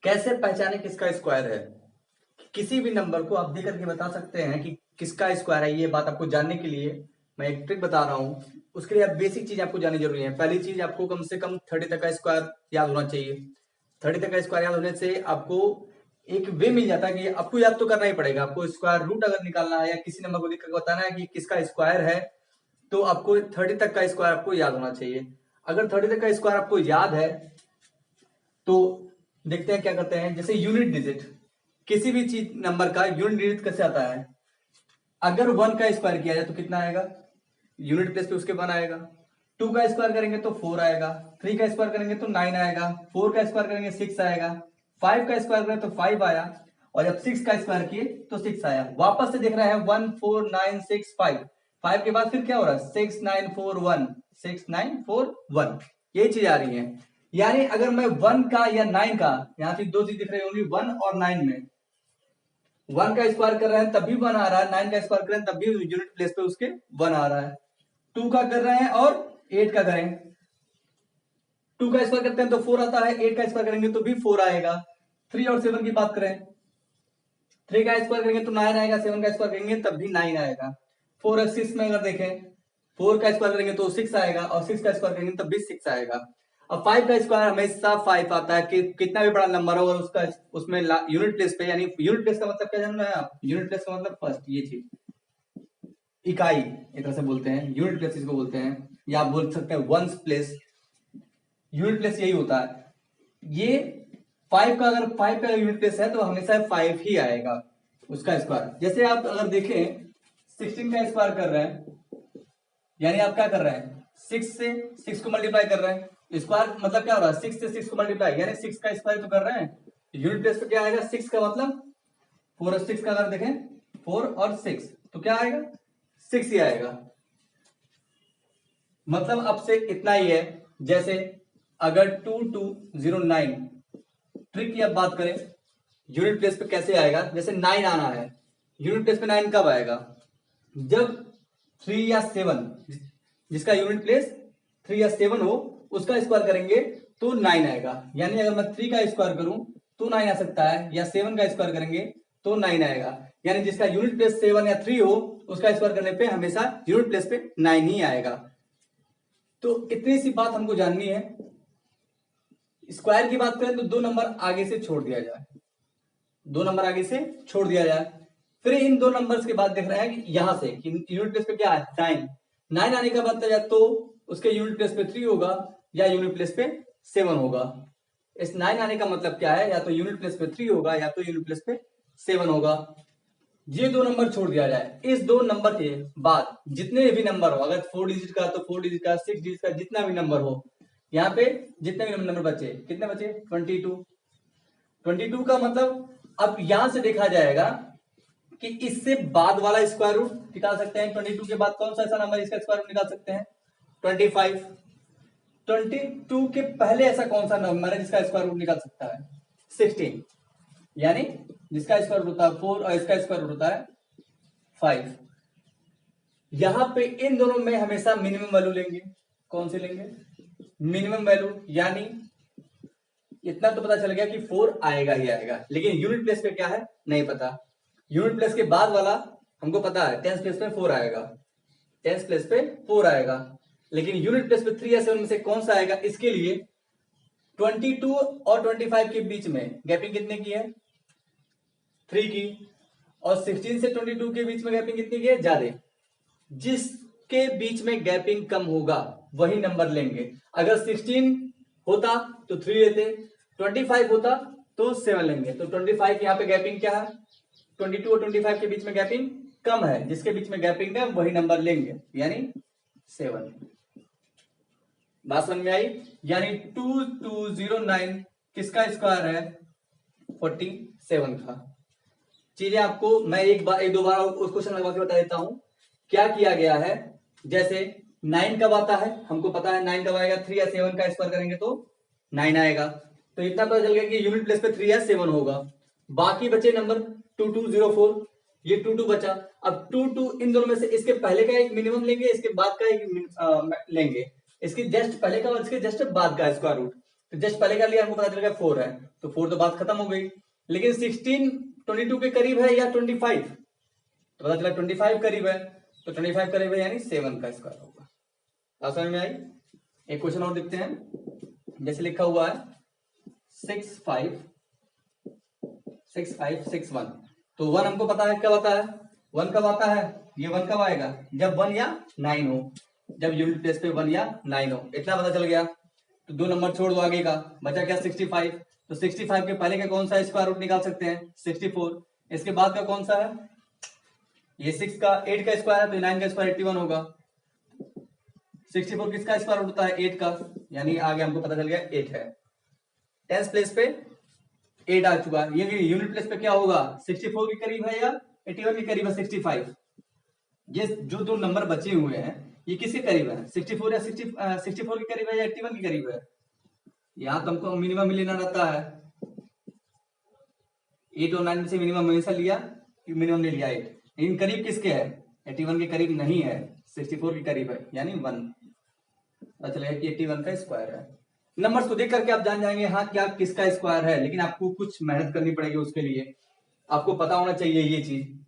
कैसे पहचाने किसका स्क्वायर है? किसी भी नंबर को आप देख करके बता सकते हैं कि किसका स्क्वायर है। ये बात आपको जानने के लिए मैं एक ट्रिक बता रहा हूँ। उसके लिए आप बेसिक चीज आपको जाननी जरूरी है। पहली चीज, आपको कम से कम 30 तक का स्क्वायर याद होना चाहिए। 30 तक का स्क्वायर याद होने से आपको एक वे मिल जाता है कि आपको याद तो करना ही पड़ेगा। आपको स्क्वायर रूट अगर निकालना है या किसी नंबर को देख करके बताना है कि किसका स्क्वायर है, तो आपको 30 तक का स्क्वायर आपको याद होना चाहिए। अगर 30 तक का स्क्वायर आपको याद है तो देखते हैं क्या करते हैं। जैसे यूनिट डिजिट, किसी भी चीज नंबर का यूनिट डिजिट कैसे आता है? अगर 1 का स्क्वायर किया जाए तो कितना आएगा? यूनिट प्लेस पे उसके 1 आएगा। 2 का स्क्वायर करेंगे तो 4 आएगा। 3 का स्क्वायर करेंगे तो 9 आएगा। 4 का स्क्वायर करेंगे 6 आएगा। 5 का स्क्वायर करें तो 5 आया। और जब 6 का स्क्वायर किए तो 6 आया। वापस से देख रहे हैं 1 4 9 6 5। 5 के बाद फिर क्या हो रहा है? 6 9 4 1, 6 9 4 1। ये चीज आ रही है। यानी अगर मैं 1 का या 9 का, यहां से दो चीज दिख रही होंगी, 1 और 9 में 1 का स्क्वायर कर रहे हैं तब भी 1 आ रहा है, 9 का स्क्वायर कर रहे हैं तब भी यूनिट प्लेस पे उसके 1 आ रहा है। 2 का कर रहे हैं और 8 का करें, 2 का स्क्वायर करते हैं तो 4 आता है, 8 का स्क्वायर करेंगे तो भी 4 आएगा। 3 और 7 की बात करें, 3 का स्क्वायर करेंगे तो 9 आएगा, 7 का स्क्वायर करेंगे तब भी 9 आएगा। 4 और 6 में अगर देखें, 4 का स्क्वायर करेंगे तो 6 आएगा और 6 का स्क्वायर करेंगे तब भी 6 आएगा। अब 5 का स्क्वायर हमेशा 5 आता है कि कितना भी बड़ा नंबर हो और उसका उसमें यूनिट प्लेस पे, यानी यूनिट प्लेस का मतलब क्या जान रहे हैं आप? यूनिट प्लेस का मतलब फर्स्ट, ये चीज इकाई एक तरह से बोलते हैं, यूनिट प्लेस इसको बोलते हैं, या आप बोल सकते हैं वंस प्लेस। यूनिट प्लेस यही होता है। ये 5 का, अगर 5 का यूनिट प्लेस है तो हमेशा 5 ही आएगा उसका स्क्वायर। जैसे आप अगर देखें 16 का स्क्वायर कर रहे हैं, यानी आप क्या कर रहे हैं? 6 से 6 को मल्टीप्लाई कर रहे हैं। स्क्वायर मतलब क्या हो रहा है? 6 से 6 को मल्टीप्लाई, यानी 6 का स्क्वायर तो कर रहे हैं। यूनिट प्लेस पे क्या आएगा? 6 का मतलब 4 और 6 का अगर देखें, 4 और 6 तो क्या आएगा? 6 ही आएगा। मतलब अब से इतना ही है। जैसे अगर 2209 ट्रिक की अब बात करें, यूनिट प्लेस पे कैसे आएगा? जैसे 9 आना है, यूनिट प्लेस पे 9 कब आएगा? जब 3 या 7, जिसका यूनिट प्लेस 3 या 7 हो, उसका स्क्वायर करेंगे तो 9 आएगा। यानी अगर मैं 3 का स्क्वायर करूं तो 9 आ सकता है, या 7 का स्क्वायर करेंगे तो 9 आएगा। यानी जिसका यूनिट प्लेस 7 या 3 हो, उसका स्क्वायर करने पे हमेशा यूनिट प्लेस पे 9 ही आएगा। तो इतनी सी बात हमको जाननी है। स्क्वायर की बात करें तो 2 नंबर आगे से छोड़ दिया जाए, 2 नंबर आगे से छोड़ दिया जाए। फिर इन 2 नंबर्स के बाद देख रहे हैं कि यहां से कि यूनिट प्लेस पे क्या है? 9। 9 आने का मतलब या तो उसके यूनिट प्लेस पे 3 होगा या यूनिट प्लेस पे 7 होगा। इस 9 आने का मतलब क्या है? या तो यूनिट प्लेस पे 3 होगा या तो यूनिट प्लेस पे 7 होगा। ये 2 नंबर छोड़ दिया जाए। इस 2 नंबर के बाद जितने भी नंबर हो, अगर 4 डिजिट का तो 4 डिजिट का, 6 डिजिट का, जितना भी नंबर हो, यहाँ पे जितने भी नंबर बचे, कितने बचे? 22। 22 का मतलब अब यहां से देखा जाएगा कि इससे बाद वाला स्क्वायर रूट निकाल सकते हैं। 22 के बाद कौन सा ऐसा नंबर इसका स्क्वायर रूट निकाल सकते हैं? 25। 22 के पहले ऐसा कौन सा नंबर है जिसका स्क्वायर रूट निकाल सकता है? 16। यानी जिसका स्क्वायर रूट होता है 4 और इसका स्क्वायर रूट होता है 5। यहां पे इन दोनों में हमेशा मिनिमम वैल्यू लेंगे। कौन सी लेंगे? Minimum value. यानी इतना तो पता चल गया कि 4 आएगा ही आएगा, लेकिन यूनिट प्लेस पे क्या है नहीं पता। यूनिट प्लेस के बाद वाला हमको पता है, टेंस प्लेस पे 4 आएगा, टेंस प्लेस पे 4 आएगा, लेकिन यूनिट प्लेस पे 3 या 7 में से कौन सा आएगा? इसके लिए 22 और 25 के बीच में गैपिंग कितने की है? 3 की। और 16 से 22 के बीच में गैपिंग कितनी की है? ज्यादा। जिसके बीच में गैपिंग कम होगा वही नंबर लेंगे। अगर 16 होता तो 3 लेते, 25 होता तो 7 लेंगे। तो 25 यहाँ पे गैपिंग क्या है? 22 और 25 के बीच में गैपिंग कम है, जिसके बीच में गैपिंग है वही नंबर लेंगे, यानी 7। बात समझ में आई? यानी 2209 किसका स्क्वायर है? 47 का। चीजें आपको मैं एक दो बार उस क्वेश्चन लगवा के बता देता हूं क्या किया गया है। जैसे 9 कब आता है? हमको पता है 9 कब आएगा। 3 या 7 का स्क्वायर करेंगे तो 9 आएगा। तो इतना पता चल गया कि यूनिट प्लेस पे 3 या 7 होगा। बाकी बचे नंबर 2204, ये 22 बचा। अब 22 इन दोनों में से इसके पहले का एक मिनिमम लेंगे, इसके बाद का एक लेंगे, इसके जस्ट पहले का और इसके जस्ट बाद का स्क्वायर रूट। तो जस्ट पहले का लिया हमको पता चल गया 4 है, तो 4 तो बात खत्म हो गई। लेकिन 16 22 के करीब है या 25, तो पता चला 25 करीब है, तो 25 करीब है यानी 7 का स्क्वायर होगा। बात समझ में आई? एक क्वेश्चन और देखते हैं, जैसे लिखा हुआ है 6561, तो 1 हमको पता है कब आता है, 1 कब आता है, ये 1 कब आएगा, जब 1 या 9 हो, जब यूनिट प्लेस पे 1 या 9 हो, इतना पता चल गया। तो 2 नंबर छोड़ दो आगे का, बचा क्या 65, तो 65 के पहले का कौन सा स्क्वायर रूट निकाल सकते हैं 64, इसके बाद का कौन सा है, ये 6 का 8 का स्क्वायर है, तो 9 का स्क्वायर 81 होगा। 64 किसका स्क्वायर रूट होता है 8 का, यानी आगे हमको पता चल गया 8 है। टेंस प्लेस पे 8 आ चुका है, ये यूनिट प्लेस पे क्या होगा 64 के करीब है या 81 के करीब है 65। ये जो 2 नंबर बचे हुए हैं ये किसके करीब है, 64 या 64 के करीब है या 81 के करीब है। यहां तो हमको मिनिमम लेना रहता है, 8 और 9 में से मिनिमम हमेशा लिया, मिनिमम ले लिया 8, लेकिन करीब किसके है 81 के करीब नहीं है, 64 के करीब है यानी 1, पता चलेगा कि 81 का स्क्वायर है। नंबर्स को देख करके आप जान जाएंगे हाँ क्या किसका स्क्वायर है, लेकिन आपको कुछ मेहनत करनी पड़ेगी उसके लिए, आपको पता होना चाहिए ये चीज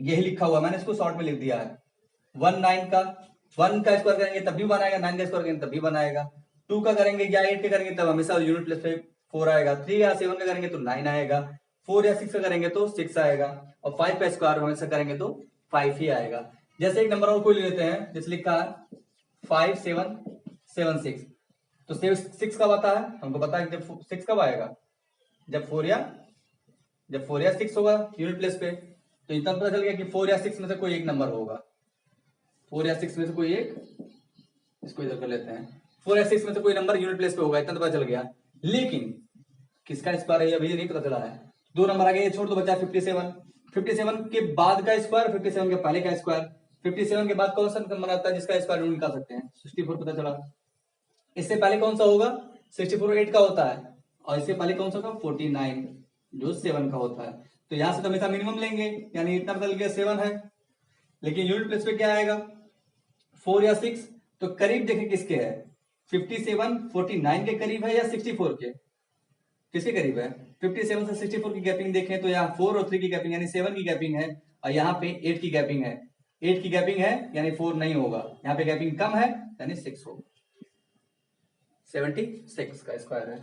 यही लिखा हुआ, मैंने इसको शॉर्ट में लिख दिया है। 1 का स्क्वायर करेंगे तब भी बनाएगा, 9 का स्क्वायर करेंगे तब भी बनाएगा, 2 का करेंगे या 8 का करेंगे तब हमेशा यूनिट प्लेस पे 4 आएगा, 3 या 7 का करेंगे तो 9 आएगा, 4 या 6 का करेंगे तो 6 आएगा, और 5 का स्क्वायर हमेशा करेंगे तो 5 ही आएगा। जैसे एक नंबर और कोई ले लेते हैं, जैसे लिखा है 5776, तो 6 कब आता है, हमको पता है जब 6 कब आएगा, जब 4 या 6 होगा यूनिट प्लेस पे, तो इतना पता चल गया कि 4 या 6 में से कोई एक नंबर होगा, 4 या 6 में से कोई एक, इसको इधर कर लेते हैं, 4 या 6 में से कोई नंबर यूनिट प्लेस पे होगा, इतना तो पता चल गया। लेकिन किसका स्क्वायर है अभी नहीं पता चला है, 2 नंबर आगे ये छोड़ दो, बचा 57 के बाद का स्क्वायर, 57 के पहले का स्क्वायर, 57 के बाद कौन सा नंबर आता है जिसका स्क्वायर रूट निकाल सकते हैं 64 पता चला। इससे पहले कौन सा होगा 64 8 का होता है, और इससे पहले कौन सा होगा 49 जो 7 का होता है, तो यहां से तो हमेशा मिनिमम लेंगे, यानी इतना बदल गया 7 है। लेकिन यूनिट प्लेस पे क्या आएगा 4 या 6, तो करीब देखें किसके है, 57 49 के करीब है या 64 के, किसके करीब है, 57 से 64 की गैपिंग देखें तो यहाँ 4 और 3 की गैपिंग यानी 7 की गैपिंग है, और यहाँ पे 8 की गैपिंग है, 8 की गैपिंग है यानी 4 नहीं होगा, यहाँ पे गैपिंग कम है यानी 6 होगा, 76 का स्क्वायर है।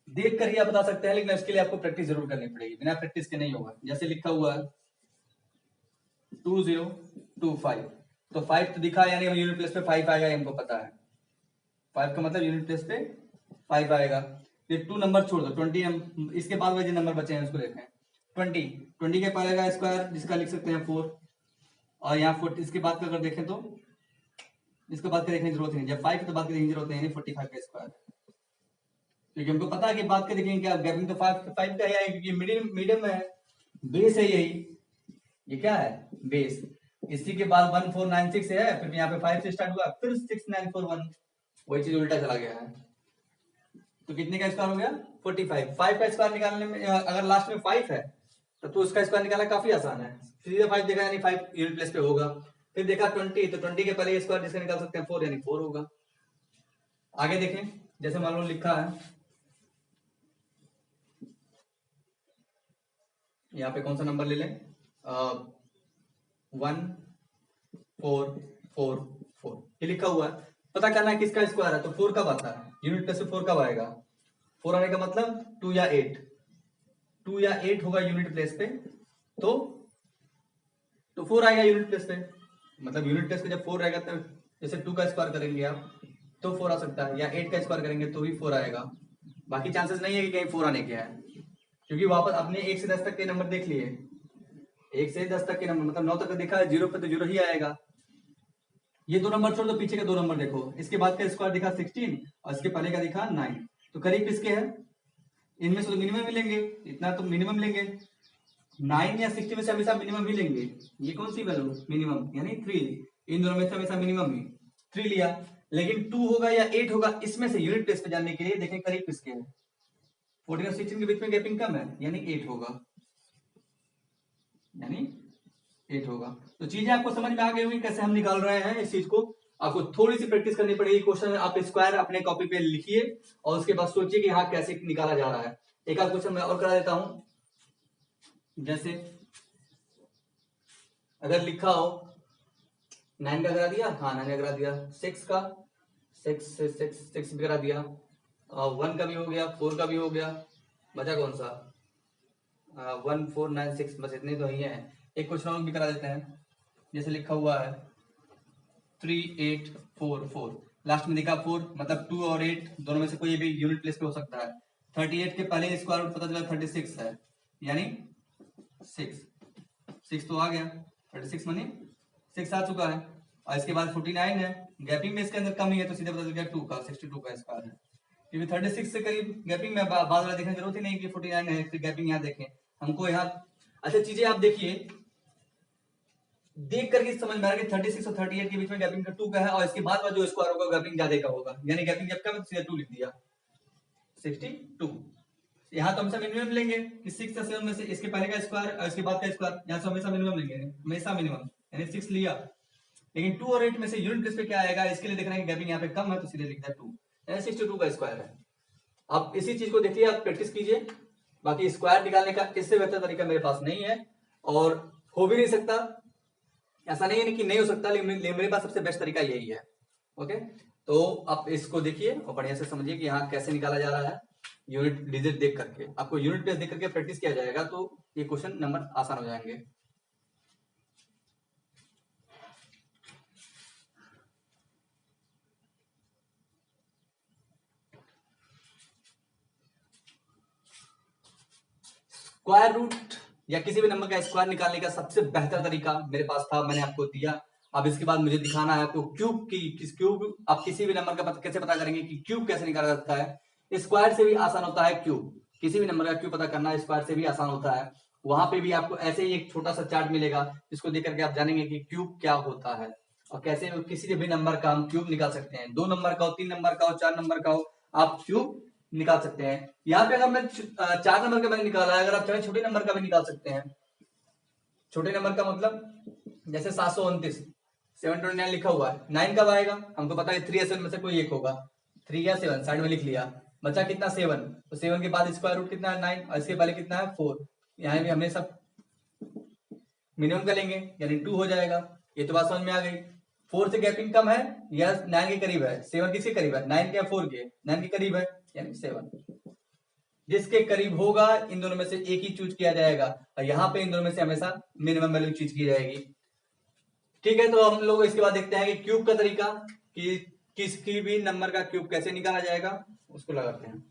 देख कर ही आप बता सकते हैं, लेकिन इसके लिए आपको प्रैक्टिस जरूर करनी पड़ेगी, बिना प्रैक्टिस के नहीं होगा। जैसे लिखा हुआ है 2025, तो 5 तो दिखा यानी यूनिट प्लेस पे 5 आएगा, हमको पता है 5 का मतलब यूनिट प्लेस पे 5 आएगा। फिर 2 नंबर छोड़ दो, 20 इसके बाद में जो नंबर बचे हैं उसको लेते हैं, 20 के पहले का स्क्वायर जिसका लिख सकते हैं 4, और यहाँ 40 इसके बाद का अगर देखें तो इसके बाद का देखने की जरूरत नहीं, जब 5 तो बाद की देखने की जरूरत नहीं, 45 का स्क्वायर, क्योंकि हमको पता है कि बात का देखेंगे क्या गैपिंग तो 5 का ही है, क्योंकि मीडियम में है, बेस है यही, ये क्या है बेस, इसी के बाद 1496 है, फिर यहाँ पे 5 से स्टार्ट हुआ, फिर 6941, वही चीज उल्टा चला गया है, तो कितने का स्क्वायर हो गया 45। 5 का स्क्वायर निकालने में अगर लास्ट में 5 है तो उसका स्क्वायर निकालना काफी आसान है, सीधे 5 देखा यानी 5 यूनिट प्लेस पे होगा, फिर देखा 20, तो 20 के पहले स्क्वायर जिसका निकाल सकते हैं 4 यानी 4 होगा। आगे देखें, जैसे मान लो लिखा है यहाँ पे कौन सा नंबर ले लें 1444, ये लिखा हुआ है, पता करना है किसका स्क्वायर है, तो 4 कब आता है यूनिट प्लेस पे, 4 कब आएगा, 4 आने का मतलब 2 या 8 होगा यूनिट प्लेस पे, तो 4 आएगा यूनिट प्लेस पे, मतलब यूनिट प्लेस पे जब 4 रहेगा तो जैसे 2 का स्क्वायर करेंगे आप तो 4 आ सकता है, या 8 का स्क्वायर करेंगे तो भी 4 आएगा, बाकी चांसेस नहीं है कि कहीं 4 आने के है, क्योंकि वापस आपने 1 से 10 तक के नंबर देख लिए, 1 से 10 तक के नंबर मतलब 9 तक देखा है, 0 पे तो 0 ही आएगा। ये 2 नंबर छोड़ दो, पीछे के 2 नंबर देखो, इसके बाद का स्क्वायर दिखा 16 और इसके पहले का दिखा 9, तो करीब किसके है, इनमें से तो मिनिमम ही लेंगे, इतना तो मिनिमम लेंगे, 9 या 60 में से हमेशा मिनिमम ही लेंगे, ये कौन सी वैल्यू मिनिमम यानी 3, इन दोनों में से हमेशा मिनिमम ही 3 लिया। लेकिन 2 होगा या 8 होगा, इसमें से यूनिट प्लेस पे जानने के लिए देखें करीब किसके है, 14 और 16 के बीच में गैपिंग कम है यानी 8 होगा, यानी 8 होगा। तो चीजें आपको समझ में आ गई होंगी कैसे हम निकाल रहे हैं इस चीज को, आपको थोड़ी सी प्रैक्टिस करनी पड़ेगी। क्वेश्चन आप स्क्वायर अपने कॉपी पे लिखिए और उसके बाद सोचिए कि हाँ कैसे निकाला जा रहा है। एक आध क्वेश्चन मैं और करा देता हूं। जैसे अगर लिखा हो 9 का करा दिया, हाँ 9 का करा दिया, 6 का 6 भी करा दिया, 1 का भी हो गया, 4 का भी हो गया, बचा कौन सा 1 4 9 6, बस इतने तो ही है। एक क्वेश्चन और भी करा देते हैं। जैसे लिखा हुआ है 3 8 4 4, लास्ट में देखा 4 मतलब 2 और 8 दोनों में से कोई भी यूनिट प्लेस पे हो सकता है। 38 के पहले स्क्वायर रूट पता चला 36 है, यानी 6 तो आ गया, 36 मानी 6 आ चुका है। और इसके बाद 49 है, गैपिंग में इसके अंदर कम ही है तो सीधे पता चल गया 2 का 62 का स्क्वायर है, क्योंकि 36 से करीब गैपिंग में बाद वाला देखने की जरूरत ही नहीं कि 49 है फिर गैपिंग यहाँ देखें हमको यहाँ। अच्छा चीजें आप देखिए, देख करके समझ में आ रहा है कि 36 और 38 के बीच में गैपिंग का 2 का है और इसके बाद जो स्क्वायर होगा गैपिंग ज्यादा का होगा, यानी गैपिंग जब कम सीधे 2 लिख दिया 62। यहाँ तो हमेशा मिनिमम लेंगे कि 6 या 7 में से इसके पहले का स्क्वायर और इसके बाद का स्क्वायर, यहाँ से हमेशा मिनिमम लेंगे, हमेशा मिनिमम, यानी 6 लिया। लेकिन 2 और 8 में से यूनिट प्लेस पे क्या आएगा, इसके लिए देखना है कि गैपिंग यहाँ पे कम है तो सीधे लिख दिया 2, यानी 62 का स्क्वायर है। आप इसी चीज को देखिए, आप प्रैक्टिस कीजिए। बाकी स्क्वायर निकालने का इससे बेहतर तरीका मेरे पास नहीं है और हो भी नहीं सकता, ऐसा नहीं है कि नहीं हो सकता, लेकिन मेरे पास सबसे बेस्ट तरीका यही है। ओके, तो आप इसको देखिए और बढ़िया से समझिए कि यहाँ कैसे निकाला जा रहा है। यूनिट डिजिट देख करके, आपको यूनिट प्लेस देख करके प्रैक्टिस किया जाएगा तो ये क्वेश्चन नंबर आसान हो जाएंगे। स्क्वायर रूट या किसी भी नंबर का स्क्वायर निकालने का सबसे बेहतर तरीका मेरे पास था, मैंने आपको दिया। अब इसके बाद मुझे दिखाना है आपको क्यूब की, क्यूब आप किसी भी नंबर का कैसे पता करेंगे कि क्यूब कैसे निकाला जाता है। स्क्वायर से भी आसान होता है क्यूब, किसी भी नंबर का क्यूब पता करना स्क्वायर से भी आसान होता है। वहां पे भी आपको ऐसे ही एक छोटा सा चार्ट मिलेगा जिसको देख करके आप जानेंगे कि क्यूब क्या होता है और कैसे किसी भी नंबर का हम क्यूब निकाल सकते हैं। 2 नंबर का हो, 3 नंबर का हो, 4 नंबर का हो, आप क्यूब निकाल सकते हैं। यहाँ पे अगर मैं 4 नंबर का मैंने निकाला है, अगर आप चाहे छोटे नंबर का भी निकाल सकते हैं। छोटे नंबर का मतलब जैसे 729 729 लिखा हुआ है, 9 कब आएगा हमको पता है, 3 या 7 में से कोई एक होगा, 3 या 7 साइड में लिख लिया, बचा कितना 7, तो 7 के बाद स्क्वायर रूट कितना है 9 और इसके पहले कितना है 4, यहाँ भी हमने सब मिनिमम का लेंगे यानी 2 हो जाएगा। ये तो बात समझ में आ गई। 4 से गैपिंग कम है या 9 के करीब है, 7 किसके करीब है 9 के 4 के, 9 के करीब है यानी 7, जिसके करीब होगा इन दोनों में से एक ही चूज किया जाएगा और यहाँ पे इन दोनों में से हमेशा मिनिमम वैल्यू चूज की जाएगी। ठीक है, तो हम लोग इसके बाद देखते हैं कि क्यूब का तरीका, कि किसी भी नंबर का क्यूब कैसे निकाला जाएगा, उसको लगाते हैं।